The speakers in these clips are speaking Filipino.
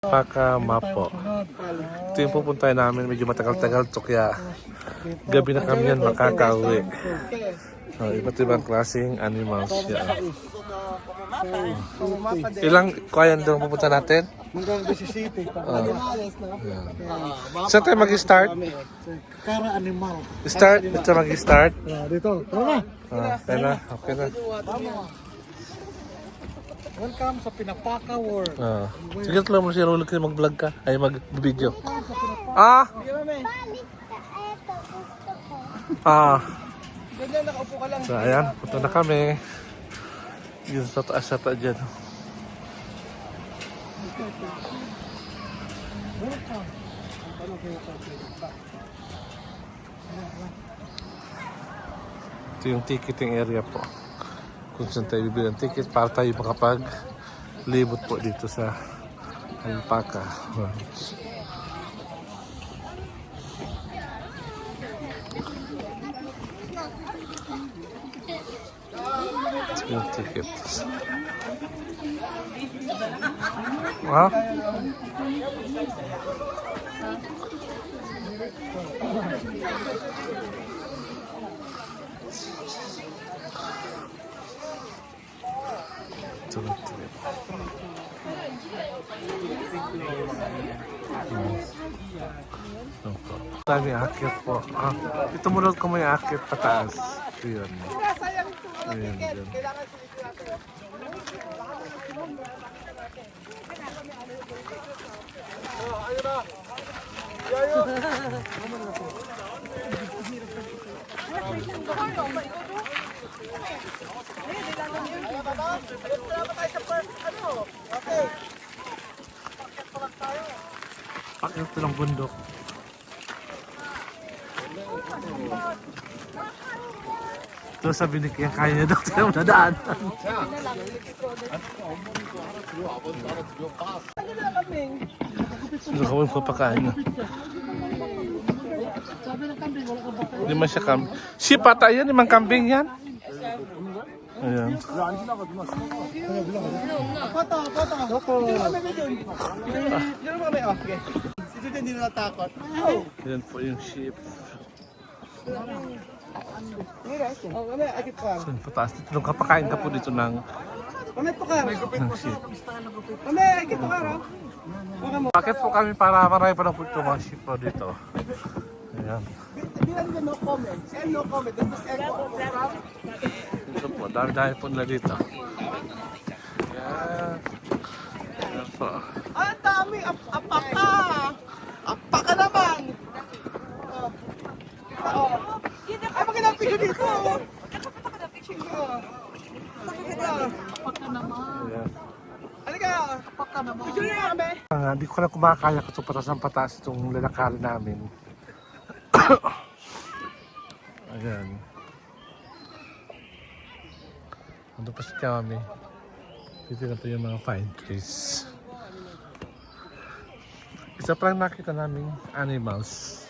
Pakamapo. Ito yung pupuntahan namin. Medyo matagal-tagal to kaya gabi na kami yan makakauwi. Iba't ibang klaseng animals yan. Ilang kayan doon pupunta natin? Hanggang Mississippi. Saan tayo mag-start? Kara animal. Start? Dito mag-start? Dito. Tara na. Okay na. Okay na. Welcome sa Pinapaka World. Sige, tuloy mo si Rolly kasi mag-vlog ka. Ay, mag-video. Ah! Ganyan, nakaupo ka lang. So, ayan. Punta na kami. Yun sa taas sa taas dyan. Ito yung ticketing area po. Kung saan tayo bibili ng ticket para tayo makapag-libot po dito sa Alpaca. Ito yung ticket. Ha? Tani akit po. Ito muna ko may akit pataas. Yun. Ayun, yun. Pakit ito ng bundok. Ito sabi ni Kaya kaya niya daw tayo nadaan. Sino ka mo papakain na? Hindi man siya kambing. Si patay yan, limang kambing yan. Ayan. Hindi na natakot. Yan po yung sheep. So, pataas dito. Nung kapakain ka po dito ng sheep. Bakit po kami para marami pa na po ito mga sheep po dito. Ayan. No comment. No comment. Dito po, dami-dami po nila dito. Ayan. Ayan po. Ang dami! Apaka! Apaka naman! Ay, maganda ang picture dito! Apaka naman! Halika! Apaka naman! Picture niya kami! Hindi ko na kumakaya ko ito patas itong lalakarin namin. Ayan. Ando pa si Kami. Dito na po yung mga pine trees. Isa pa lang nakita namin animals.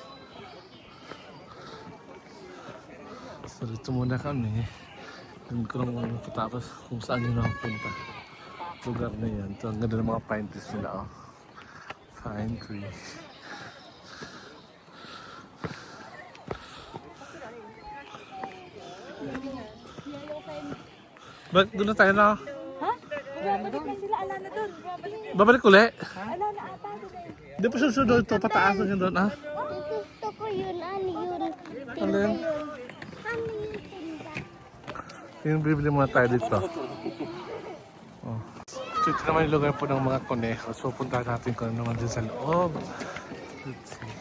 So dito muna kami. Hindi ko lang patapos kung saan yun nakapunta. Lugar na yan. Ito ang ganda ng mga pine trees nila. Oh. Pine trees. Bakit doon na tayo na? Ha? Babalik na sila, ala na doon. Babalik ulit? Ala na ata doon eh. Hindi pa susunod ito, pataas na yun doon, ha? Gusto ko yun, ano yun? Ano yun? Ano yun, tinda? Yung bibili muna tayo dito. Oh. So, ito naman yung lugar po ng mga koneho. So, punta natin kung ano naman din sa loob. Let's see.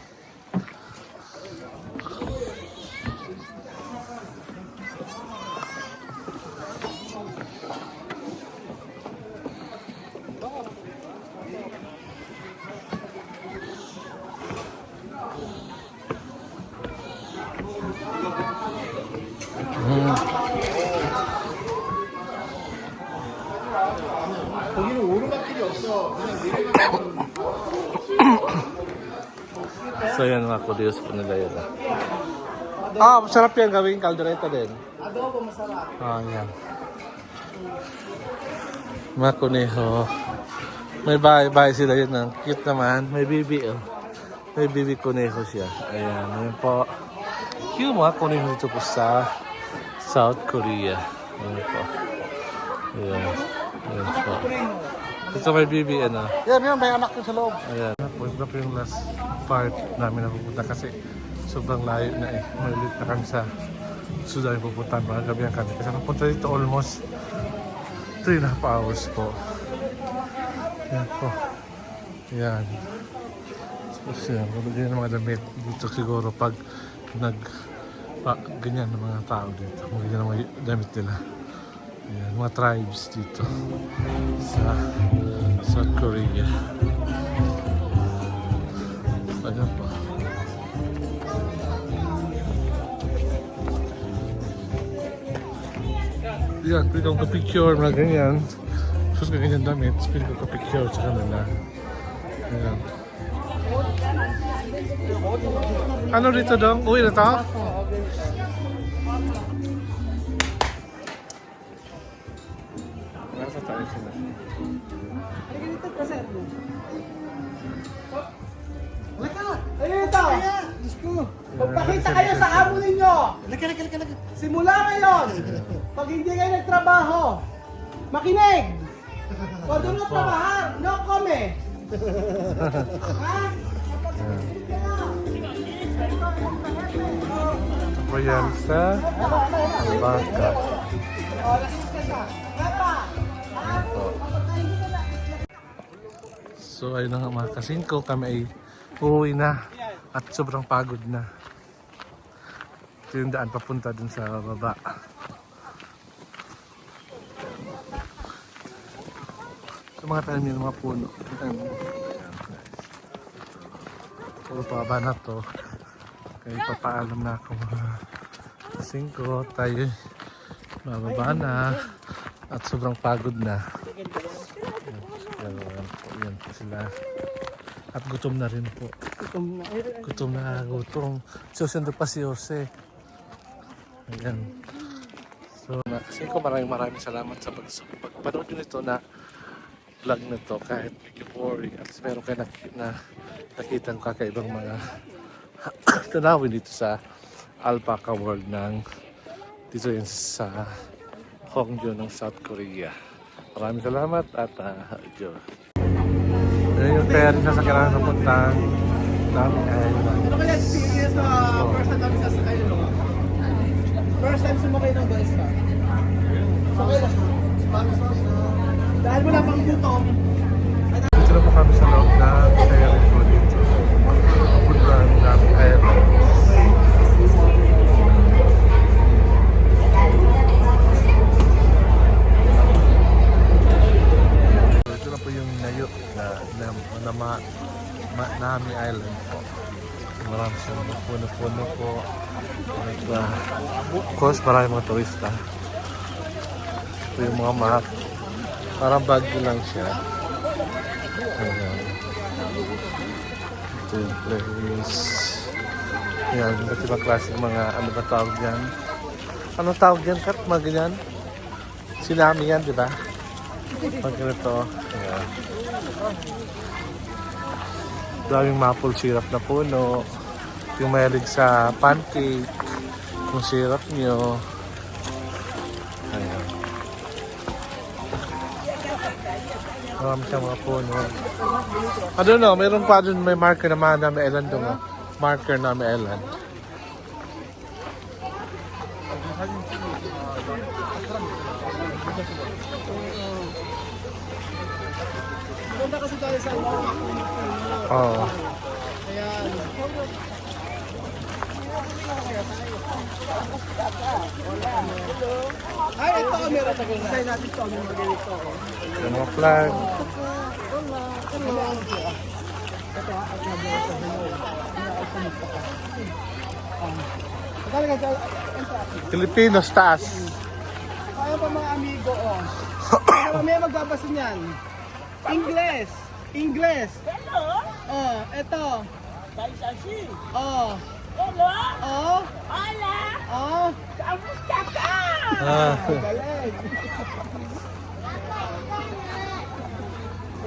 거기는 오르막길이 없어. 그냥 내려가면 So yan mga kudios po nila yun. Masarap yan gawing kaldereta din. adobo masarap. Yan. Mga kuneho. May bahay sila yun. Ang cute naman. May bibi oh. May bibi kuneho siya. Ayan. Ayan po. Yung mga kuneho dito po sa South Korea. Ayan po. Ayan. Ayan po. Dito may bibi ano. Yan, may anak ko sa loob. Ayan. Tapos na po yung last part namin na pupunta kasi sobrang layo na eh. Malit na kami sa Sudan pupunta. Mga gabi ang kami. Kasi napunta dito almost 3.5 hours po. Ayan po. Ayan. Tapos yan. Ganyan ang mga damit dito siguro pag ganyan ang mga tao dito. Ganyan ang mga damit nila. Ayan. Mga tribes dito sa South Korea. Ayan po. Yan, pwede kong ka-picture mga ganyan. Sus ka ganyan damit, pwede kong ka-picture sa kanila. Ayan. Ano dito dong? Uwi na to? Nasa tayo sila. Ayun ito! Diyos ko! Magpakita kayo sa amo ninyo! Laka. Simula ngayon, pag hindi kayo nagtrabaho, makinig! Pag doon trabaho, no come! Ha? Ito po yan sa baka. Ayan po. So ayun na nga mga kasingko, kami ay uuwi na at sobrang pagod na. Ito yung daan papunta dun sa baba. So mga tanim yung mga puno. Ayan, guys. Puro pababa na to. Kaya papaalam na ako mga kasingko. Tayo bababa na at sobrang pagod na. Ayan po sila. At gutom na rin po. Gutom. Susundo pa si Jose. Ayan. So, kasi ko maraming salamat sa pagpanood nyo nito na vlog na to. Kahit medyo boring. At meron kayo nakita ng kakaibang mga tanawin dito sa Alpaca World ng dito yun sa Hongdae ng South Korea. Maraming salamat at adios. Ayan yung ferry na sa kailangan ng puntang Nami Island. Ano kaya experience na first time namin sasakay no? First time sumakay ng bus ka? Sakay na siya. Dahil wala pang gutom. Dito na po kami sa loob ng ferry po dito. Puntang Nami Island. Ito na po yung nayo na Nami Island po. Marami siyang puno-puno po. Of course, marami mga turista. Ito yung mga map. Parang bagyo lang siya. Ayan. Ito yung place. Ayan, iba't ibang klase ng mga ano ba tawag yan? Ano tawag yan, Kat? Mga ganyan? Sinami yan, di ba? Pag ganito. Ayan. Daming maple syrup na puno. Yung mahilig sa pancake. Yung syrup nyo. Ayan. Marami siyang mga puno. I don't know, mayroon pa dun may marker na Nami Island doon. Marker Nami Island. Maganda kasi tayo sa Oo. Ayan. Ay, ito camera. Design natin ito. Ang ganito. Yung mga flag. Filipinos taas. Kaya pa mga amigo, oh. Kaya may magbabasa niyan. English. English. Hello? Oh, ito. Kaisashi. Oh. Hello? Oh. Hola? Oh. Kamusta ka? Ah. Galing.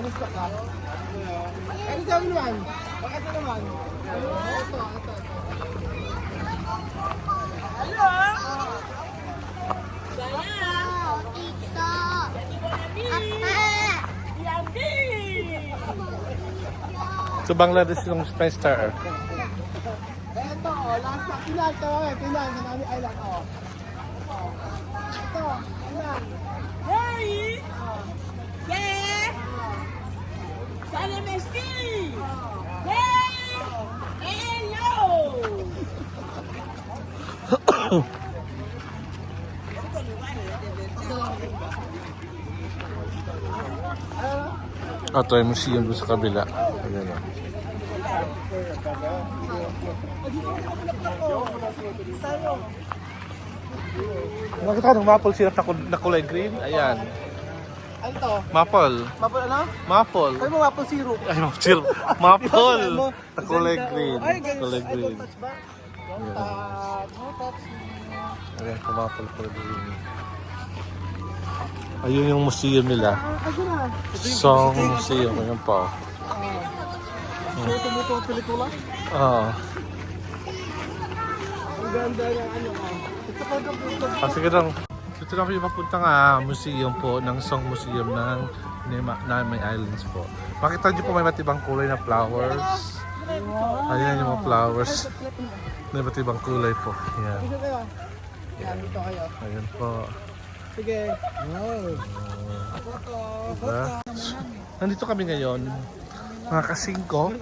Gusto ka? Ano sabi naman? Bakit naman? Ito. Hello? Oh, tito. Papa. Yummy! Sa Bangladesh yung Spice Star. Ito, last na. Tinan ka namin. Tinan. Sa Nami Island. Ito. Tinan. Hey! Hey! Salam Esti! Hey! Hello! Ito yung museum doon sa kabila. Ayan o. Nakita ka ng maple syrup na kulay green? Ayan. Ano to? Maple. Maple ano? Maple. Ano mo maple syrup? Ay, maple syrup. Maple. Na kulay Ganda, green. oh. Ay, ganyan. Kulay Ay, green. don't touch ba? Don't touch. Don't touch. Ayan, maple kulay green. Ayun yung museum nila. Ayun na. Song Museum. Ayan pa. Tumuto ang pelikula. Oo. Ang ganda ng ano. Ito pa ito. Sige lang. Ito lang yung papuntang museum po ng Song Museum ng Namay Islands po. Makita niyo po may iba't ibang kulay na flowers. Ayan yung mga flowers. May iba't ibang kulay po. Ayan. Dito kayo. Yan, dito kayo. Ayan po. Sige. Wow. Diba? Nandito kami ngayon. Mga kasingko.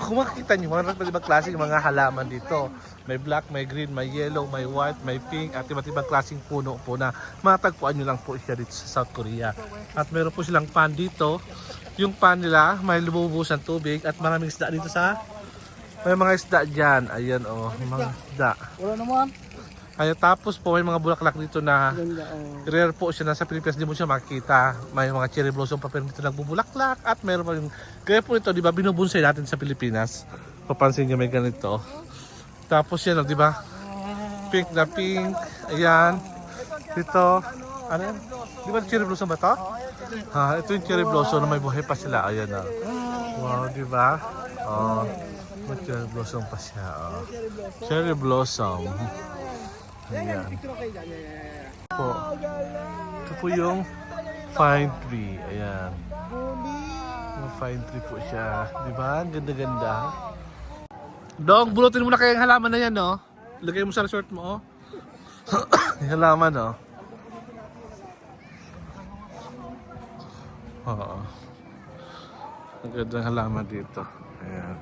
Kung makikita niyo, mga iba't ibang klaseng mga halaman dito. May black, may green, may yellow, may white, may pink, at iba't ibang klaseng puno po na matagpuan nyo lang po siya dito sa South Korea. At meron po silang pan dito. Yung pan nila, may lumubusan tubig at maraming isda dito sa... May mga isda dyan. Ayan o, mga isda. Wala naman. Ayan, tapos po may mga bulaklak dito na Ganda. rare po siya. Nasa Pilipinas, hindi mo siya makikita. May mga cherry blossom pa pero dito nagbubulaklak. At meron pa yung... Kaya po ito, di ba, binubunsay natin sa Pilipinas. Papansin nyo may ganito. Tapos yan, di ba? Pink na pink. Ayan. Dito. Ano yan? Di ba cherry blossom ba ito? Ha, ito yung cherry blossom na may buhay pa sila. Ayan na. Wow, di ba? Oh, may cherry blossom pa siya. Oh. Cherry blossom. Ayan. Picture kayo dyan. Po. Ito po yung fine tree. Ayan. Yung fine tree po siya. Di ba? Ang ganda-ganda. Dong, bulutin mo na kayang halaman na yan, no? Lagay mo sa resort mo, oh. Yung halaman, no? Oo. Ang ganda ng halaman dito. Ayan.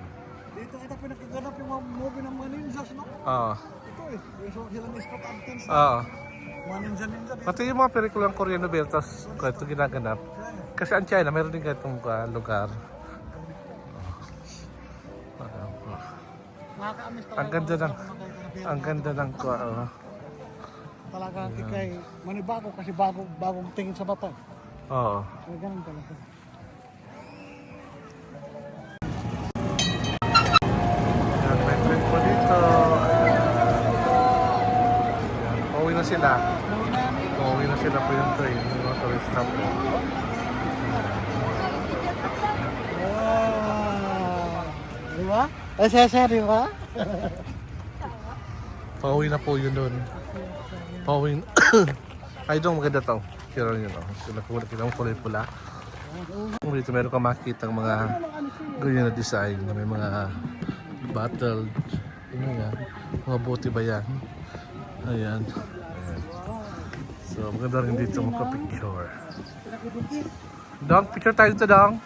Dito ito pinakaganap yung mga movie ng mga ninjas, no? Oo. Ito eh. Yung sila ni Scott Adkins. Oo. Mga ninja-ninja dito. Pati yung mga pelikulang Korean novel, tapos ito ginaganap. Kasi ang China, meron din ganitong lugar. Nakaka-amis talaga. Ang ganda ng Talagang ikay manibago kasi bagong tingin sa bata. Oo. Kaya ganun talaga. Ayan, may train po dito. Ayan, pauwi na sila. Pauwi na sila po yung train. Yung mga turista po. Wow! Di ba? Di ba? Pauwi na po yun doon. Pauwi na. Ay, doon maganda to. Kira nyo, no? Sila po nakita mo kulay pula. Dito meron ka makikita ng mga ganyan na design. May mga battle. Ano yan? Mga bote ba yan? Ayan. Ayan. So, maganda rin dito magpa-picture. Dong, picture tayo dito, Dong.